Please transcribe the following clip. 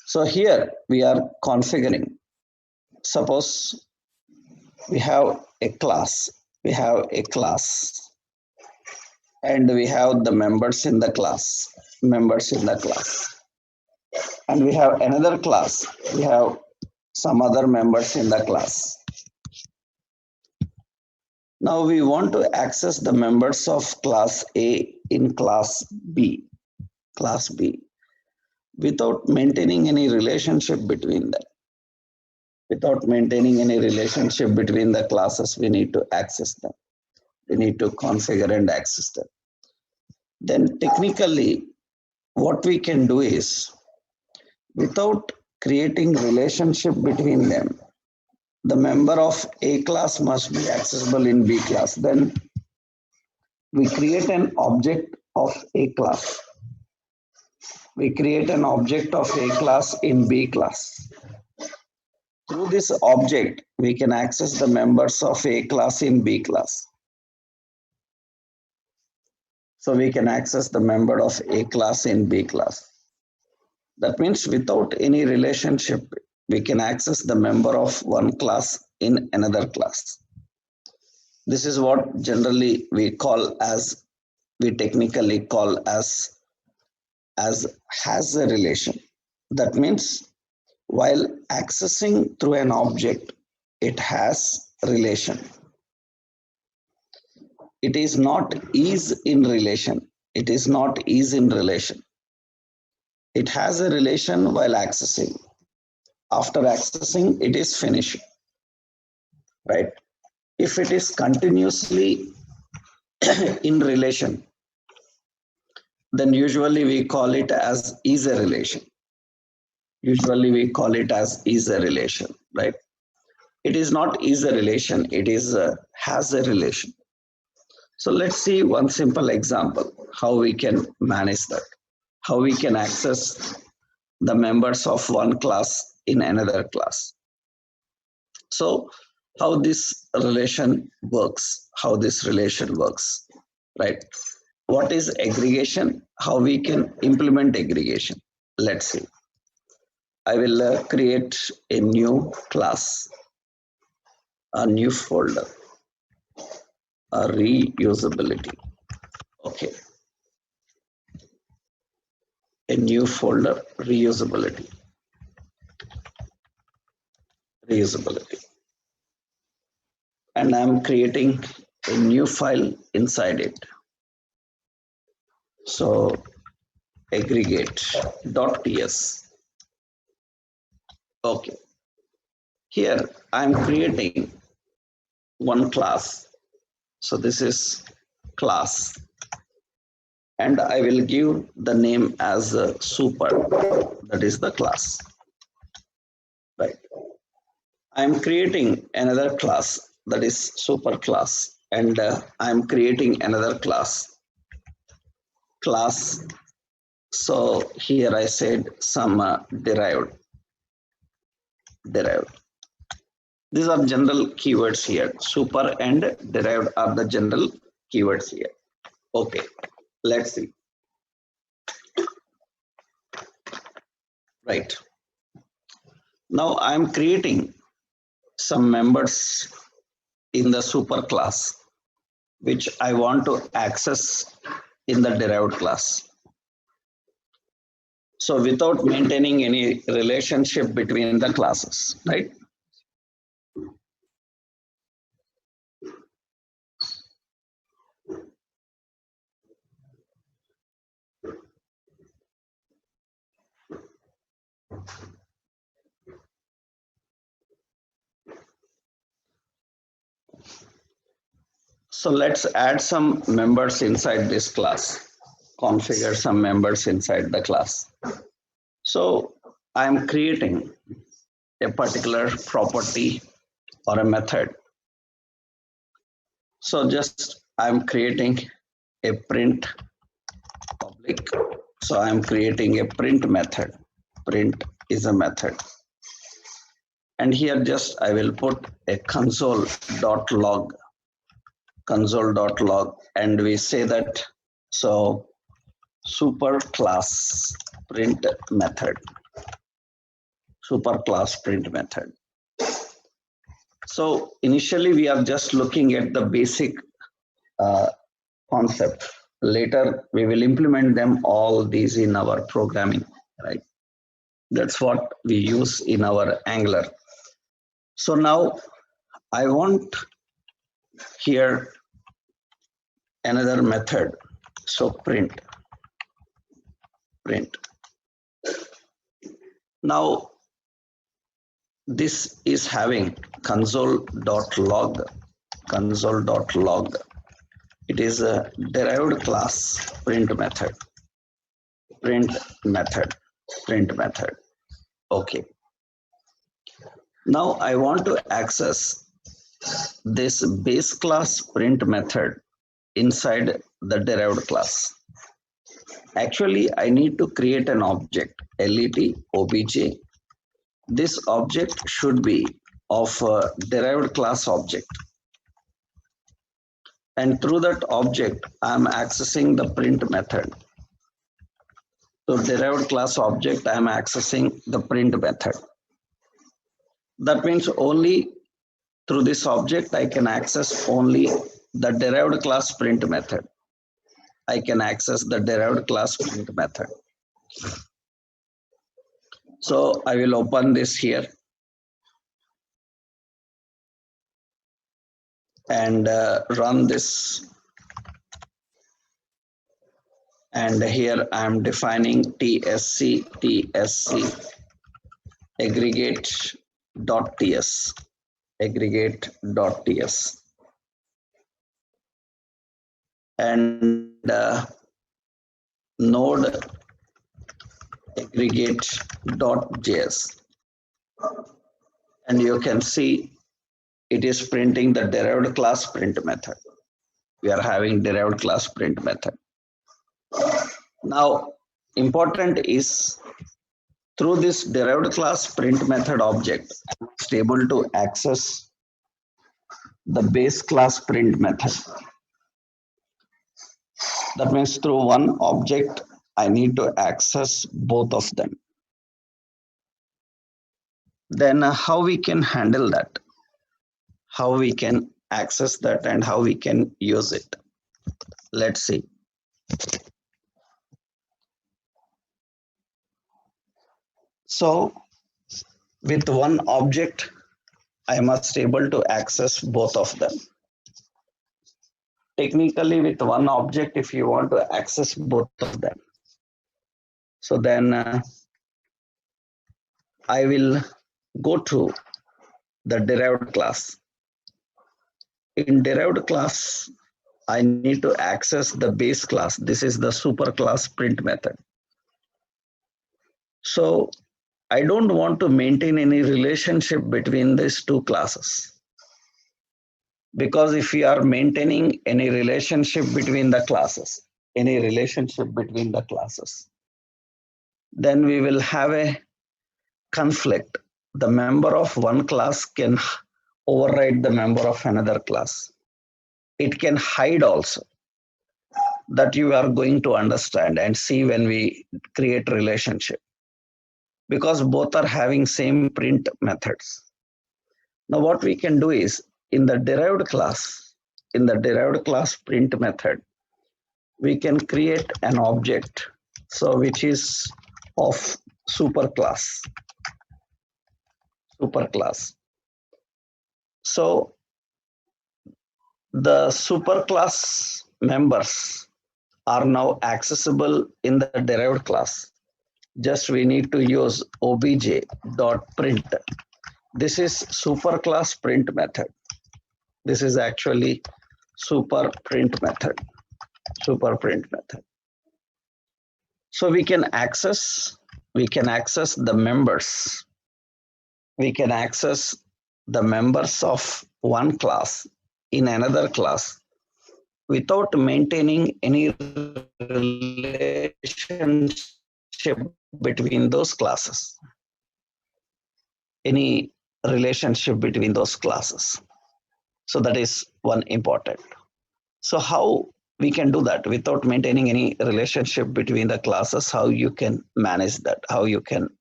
So here we are configuring. Suppose we have a class. We have a class and we have the members in the class. Members in the class. And we have another class. We have some other members in the class. Now we want to access the members of class A in class B, without maintaining any relationship between them. Without maintaining any relationship between the classes, we need to access them. We need to configure and access them. Then technically, what we can do is, without creating relationship between them, the member of A class must be accessible in B class. Then we create an object of A class. We create an object of A class in B class. Through this object, we can access the members of A class in B class. So we can access the member of A class in B class. That means without any relationship, we can access the member of one class in another class. This is what generally we technically call as has a relation. That means while accessing through an object, it has relation. It is not is in relation. It is not is in relation. It has a relation while accessing. After accessing, it is finished. Right? If it is continuously in relation, then usually we call it as is a relation. Usually we call it as is a relation, right? It is not is a relation, it is has a relation. So let's see one simple example, how we can manage that, how we can access the members of one class in another class. So how this relation works, right? What is aggregation? How we can implement aggregation? Let's see. I will create a new class, a new folder, a reusability. Okay. A new folder, reusability. And I'm creating a new file inside it. So aggregate.ts. Okay. Here I'm creating one class. So this is class. And I will give the name as super. That is the class. Right. I'm creating another class, that is super class. And I'm creating another class. So here I said some derived. These are general keywords here. Super and derived are the general keywords here. Okay, let's see. Right. Now I'm creating some members in the super class, which I want to access in the derived class. So without maintaining any relationship between the classes, right? So let's add some members inside this class, configure some members inside the class. So I'm creating a particular property or a method. So just I'm creating a print public. So I'm creating a print method. Print is a method. And here just I will put a console.log, and we say that, so super class print method. superclass print method. So initially we are just looking at the basic concept. Later we will implement them all these in our programming, right? That's what we use in our Angular. So now I want here another method. So print. Now this is having console.log. It is a derived class print method. Okay. Now I want to access this base class print method inside the derived class. Actually, I need to create an object, let obj. This object should be of a derived class object. And through that object, I'm accessing the print method. So derived class object, I'm accessing the print method. That means only through this object, I can access only the derived class print method. I can access the derived class print method. So I will open this here and run this. And here I am defining tsc aggregate.ts. And node aggregate.js. And you can see it is printing the derived class print method. We are having derived class print method. Now, important is through this derived class print method object, I'm able to access the base class print method. That means through one object, I need to access both of them. Then how we can handle that? How we can access that and how we can use it? Let's see. So with one object, I must able to access both of them. Technically, with one object, if you want to access both of them, so then I will go to the derived class. In derived class, I need to access the base class. This is the superclass print method. So I don't want to maintain any relationship between these two classes. Because if we are maintaining any relationship between the classes, then we will have a conflict. The member of one class can override the member of another class. It can hide also. That you are going to understand and see when we create relationship. Because both are having same print methods. Now what we can do is in the derived class print method, we can create an object, so which is of superclass. So the superclass members are now accessible in the derived class. Just we need to use obj.print. This is superclass print method. This is actually super print method. So we can access the members. We can access the members of one class in another class without maintaining any relationship between those classes. So that is one important. So how we can do that without maintaining any relationship between the classes? How you can manage that? How you can